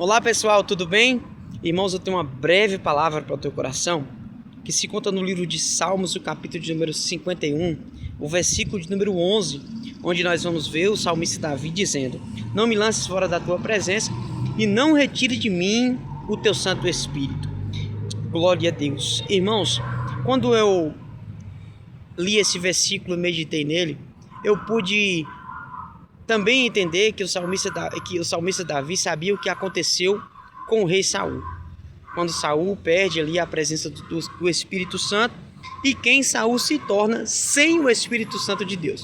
Olá pessoal, tudo bem? Irmãos, eu tenho uma breve palavra para o teu coração, que se conta no livro de Salmos, o capítulo de número 51, o versículo de número 11, onde nós vamos ver o salmista Davi dizendo: não me lances fora da tua presença e não retire de mim o teu Santo Espírito. Glória a Deus. Irmãos, quando eu li esse versículo e meditei nele, eu pude também entender que o salmista Davi sabia o que aconteceu com o rei Saul. Quando Saul perde ali a presença do Espírito Santo e quem Saul se torna sem o Espírito Santo de Deus.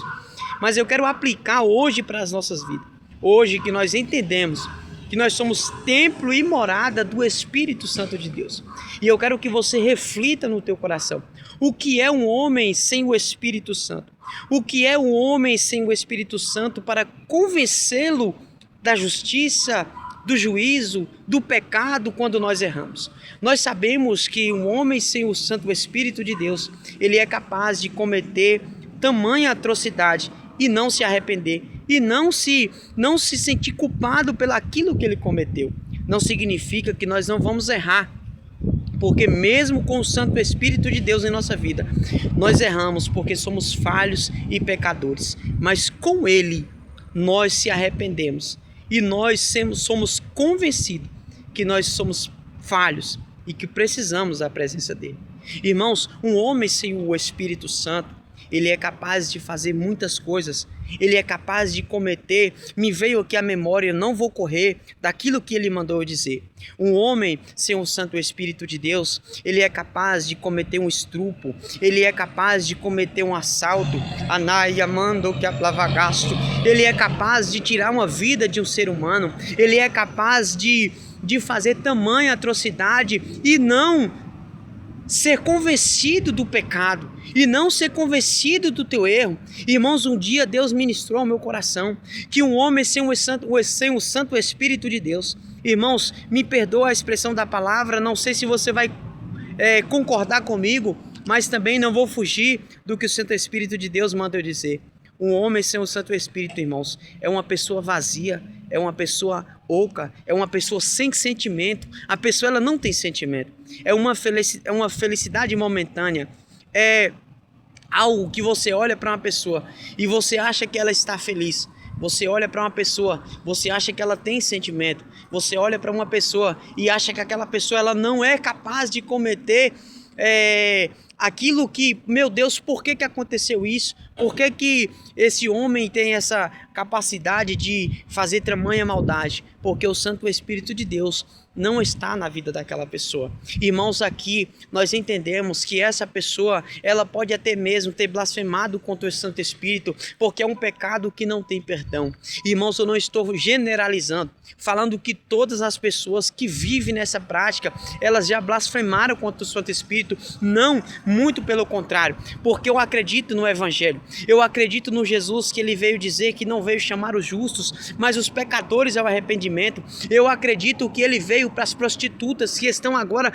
Mas eu quero aplicar hoje para as nossas vidas. Hoje que nós entendemos que nós somos templo e morada do Espírito Santo de Deus. E eu quero que você reflita no teu coração. O que é um homem sem o Espírito Santo? O que é um homem sem o Espírito Santo para convencê-lo da justiça, do juízo, do pecado quando nós erramos? Nós sabemos que um homem sem o Santo Espírito de Deus, ele é capaz de cometer tamanha atrocidade e não se arrepender, e não se sentir culpado pelaquilo que ele cometeu. Não significa que nós não vamos errar, porque mesmo com o Santo Espírito de Deus em nossa vida, nós erramos porque somos falhos e pecadores, mas com Ele nós se arrependemos e nós somos convencidos que nós somos falhos e que precisamos da presença dEle. Irmãos, um homem sem o Espírito Santo, ele é capaz de fazer muitas coisas, ele é capaz de cometer, me veio aqui a memória, não vou correr daquilo que ele mandou eu dizer. Um homem sem o Santo Espírito de Deus, ele é capaz de cometer um estupro, ele é capaz de cometer um assalto, ele é capaz de tirar uma vida de um ser humano, ele é capaz de fazer tamanha atrocidade e não ser convencido do pecado e não ser convencido do teu erro. Irmãos, um dia Deus ministrou ao meu coração que um homem sem o Santo Espírito de Deus, irmãos, me perdoa a expressão da palavra, não sei se você vai concordar comigo, mas também não vou fugir do que o Santo Espírito de Deus manda eu dizer. Um homem sem o Santo Espírito, irmãos, é uma pessoa vazia, é uma pessoa oca, é uma pessoa sem sentimento. A pessoa ela não tem sentimento, é uma felicidade momentânea, é algo que você olha para uma pessoa e você acha que ela está feliz. Você olha para uma pessoa, você acha que ela tem sentimento. Você olha para uma pessoa e acha que aquela pessoa ela não é capaz de cometer aquilo que, meu Deus, por que aconteceu isso? Por que esse homem tem essa capacidade de fazer tamanha maldade? Porque o Santo Espírito de Deus não está na vida daquela pessoa. Irmãos, aqui nós entendemos que essa pessoa, ela pode até mesmo ter blasfemado contra o Santo Espírito, porque é um pecado que não tem perdão. Irmãos, eu não estou generalizando, falando que todas as pessoas que vivem nessa prática, elas já blasfemaram contra o Santo Espírito. Não, muito pelo contrário, porque eu acredito no Evangelho. Eu acredito no Jesus que ele veio dizer que não veio chamar os justos, mas os pecadores ao arrependimento. Eu acredito que ele veio para as prostitutas que estão agora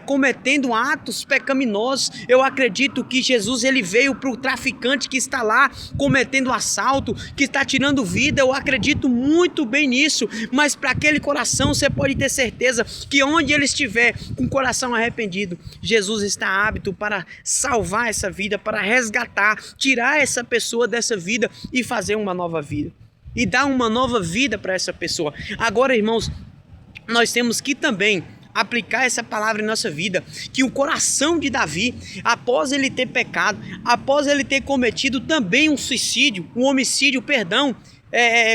cometendo atos pecaminosos. Eu acredito que Jesus ele veio para o traficante que está lá cometendo assalto, que está tirando vida. Eu acredito muito bem nisso, mas para aquele coração você pode ter certeza que onde ele estiver com o coração arrependido, Jesus está apto para salvar essa vida, para resgatar, tirar essa pessoa dessa vida e fazer uma nova vida e dar uma nova vida para essa pessoa. Agora, irmãos, nós temos que também aplicar essa palavra em nossa vida, que o coração de Davi, após ele ter pecado, após ele ter cometido também um suicídio, um homicídio,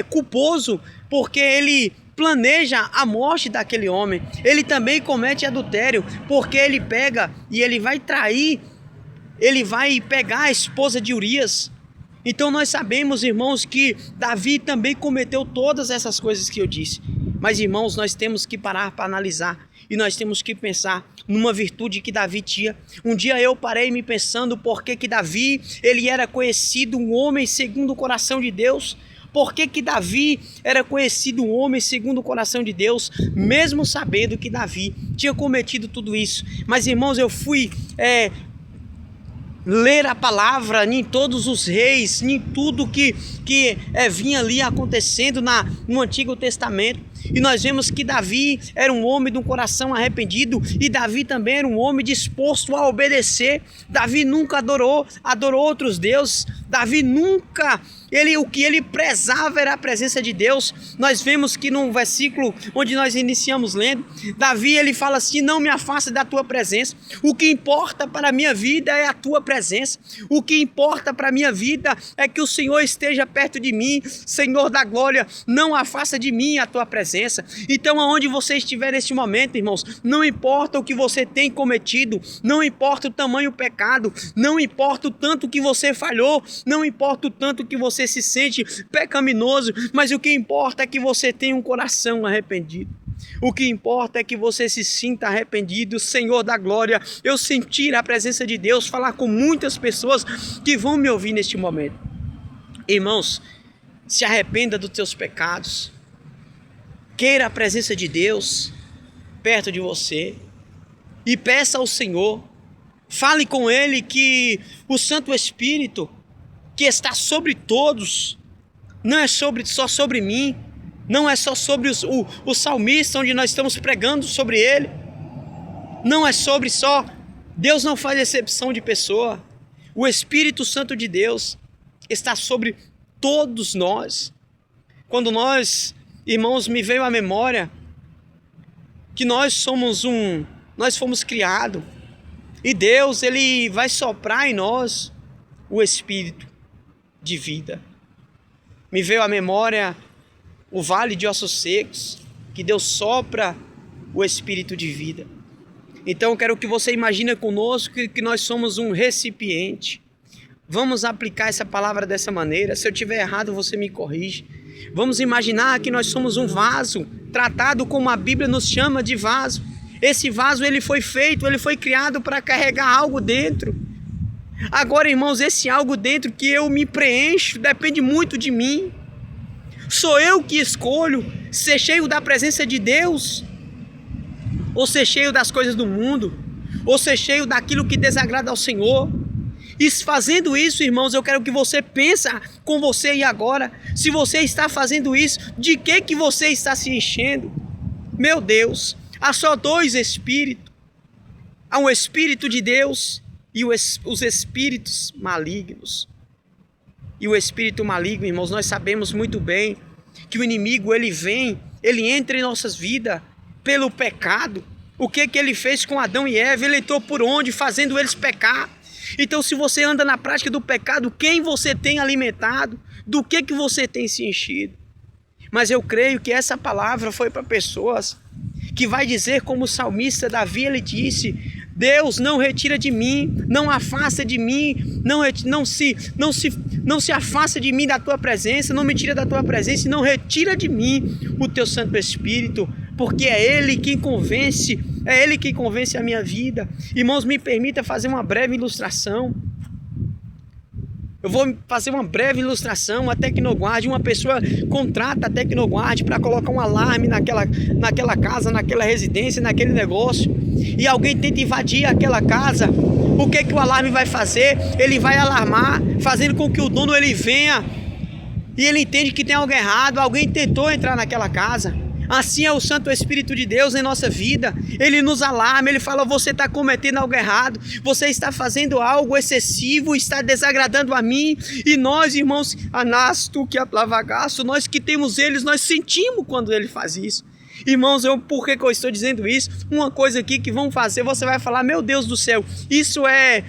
culposo, porque ele planeja a morte daquele homem, ele também comete adultério, porque ele pega e ele vai trair, ele vai pegar a esposa de Urias. Então nós sabemos, irmãos, que Davi também cometeu todas essas coisas que eu disse. Mas, irmãos, nós temos que parar para analisar e nós temos que pensar numa virtude que Davi tinha. Um dia eu parei me pensando por que Davi ele era conhecido um homem segundo o coração de Deus. Por que Davi era conhecido um homem segundo o coração de Deus, mesmo sabendo que Davi tinha cometido tudo isso. Mas, irmãos, eu fui ler a palavra em todos os reis, em tudo que vinha ali acontecendo no Antigo Testamento. E nós vemos que Davi era um homem de um coração arrependido, e Davi também era um homem disposto a obedecer. Davi nunca adorou outros deuses. Davi nunca, o que ele prezava era a presença de Deus. Nós vemos que no versículo onde nós iniciamos lendo, Davi ele fala assim: não me afaste da tua presença. O que importa para a minha vida é a tua presença. O que importa para a minha vida é que o Senhor esteja perto de mim. Senhor da glória, não afasta de mim a tua presença. Então, aonde você estiver neste momento, irmãos, não importa o que você tem cometido, não importa o tamanho do pecado, não importa o tanto que você falhou, não importa o tanto que você se sente pecaminoso, mas o que importa é que você tenha um coração arrependido. O que importa é que você se sinta arrependido. Senhor da glória, eu sentir a presença de Deus, falar com muitas pessoas que vão me ouvir neste momento. Irmãos, se arrependa dos teus pecados, queira a presença de Deus perto de você e peça ao Senhor, fale com Ele que o Santo Espírito que está sobre todos, não é só sobre mim, não é só sobre o salmista onde nós estamos pregando sobre ele, não é sobre só, Deus não faz exceção de pessoa, o Espírito Santo de Deus está sobre todos nós. Quando nós, irmãos, me veio à memória que nós fomos criados e Deus ele vai soprar em nós o Espírito de vida. Me veio à memória o vale de ossos secos, que Deus sopra o Espírito de vida. Então eu quero que você imagine conosco que nós somos um recipiente. Vamos aplicar essa palavra dessa maneira. Se eu estiver errado, você me corrige. Vamos imaginar que nós somos um vaso, tratado como a Bíblia nos chama de vaso. Esse vaso ele foi criado para carregar algo dentro. Agora, irmãos, esse algo dentro que eu me preencho depende muito de mim. Sou eu que escolho ser cheio da presença de Deus, ou ser cheio das coisas do mundo, ou ser cheio daquilo que desagrada ao Senhor. E fazendo isso, irmãos, eu quero que você pense com você e agora, se você está fazendo isso, de que você está se enchendo? Meu Deus, há só dois espíritos. Há um Espírito de Deus e os espíritos malignos. E o espírito maligno, irmãos, nós sabemos muito bem que o inimigo ele entra em nossas vidas pelo pecado. O que ele fez com Adão e Eva? Ele entrou por onde? Fazendo eles pecar. Então, se você anda na prática do pecado, quem você tem alimentado? Do que você tem se enchido? Mas eu creio que essa palavra foi para pessoas que vai dizer como o salmista Davi, ele disse: Deus, não retira de mim, não afasta de mim, não se afasta de mim da tua presença, não me tira da tua presença, e não retira de mim o teu Santo Espírito, porque é Ele quem convence a minha vida. Irmãos, me permita fazer uma breve ilustração. Eu vou fazer uma breve ilustração. A Tecnoguard, uma pessoa contrata a Tecnoguard para colocar um alarme naquela casa, naquela residência, naquele negócio, e alguém tenta invadir aquela casa. O que o alarme vai fazer? Ele vai alarmar, fazendo com que o dono ele venha e ele entende que tem algo errado, alguém tentou entrar naquela casa. Assim é o Santo Espírito de Deus em nossa vida. Ele nos alarma, ele fala: você está cometendo algo errado, você está fazendo algo excessivo, está desagradando a mim. E nós, irmãos, nós que temos eles, nós sentimos quando ele faz isso. Irmãos, por que eu estou dizendo isso? Uma coisa aqui que vão fazer, você vai falar: meu Deus do céu, isso é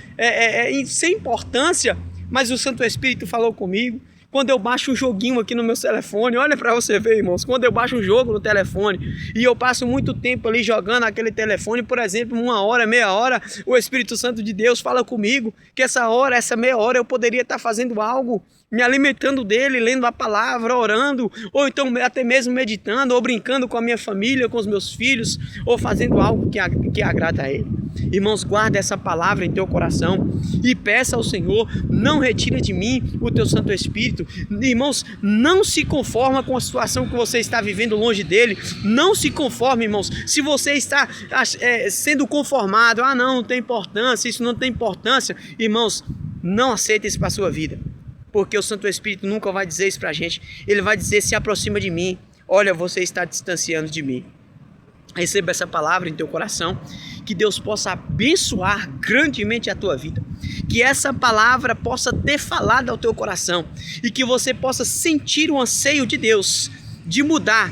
sem importância, mas o Santo Espírito falou comigo. Quando eu baixo um joguinho aqui no meu telefone, olha para você ver, irmãos, quando eu baixo um jogo no telefone e eu passo muito tempo ali jogando aquele telefone, por exemplo, 1 hora, meia hora, o Espírito Santo de Deus fala comigo que essa meia hora eu poderia estar fazendo algo, me alimentando dele, lendo a palavra, orando, ou então até mesmo meditando, ou brincando com a minha família, com os meus filhos, ou fazendo algo que agrada a ele. Irmãos, guarda essa palavra em teu coração e peça ao Senhor: não retira de mim o teu Santo Espírito. Irmãos, não se conforma com a situação que você está vivendo longe dele. Não se conforme, irmãos. Se você está sendo conformado, não tem importância, isso não tem importância, irmãos, não aceite isso para a sua vida, porque o Santo Espírito nunca vai dizer isso para a gente. Ele vai dizer: se aproxima de mim. olha, você está distanciando de mim. Receba essa palavra em teu coração, que Deus possa abençoar grandemente a tua vida, que essa palavra possa ter falado ao teu coração e que você possa sentir o anseio de Deus de mudar.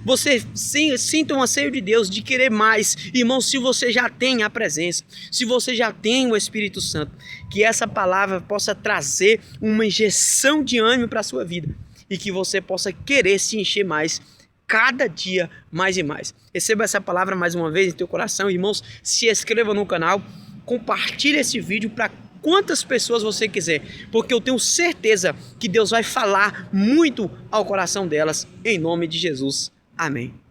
Você sinta um anseio de Deus de querer mais. Irmão, se você já tem a presença, se você já tem o Espírito Santo, que essa palavra possa trazer uma injeção de ânimo para a sua vida e que você possa querer se encher mais, cada dia mais e mais. Receba essa palavra mais uma vez em teu coração. Irmãos, se inscreva no canal, compartilhe esse vídeo para quantas pessoas você quiser, porque eu tenho certeza que Deus vai falar muito ao coração delas, em nome de Jesus. Amém.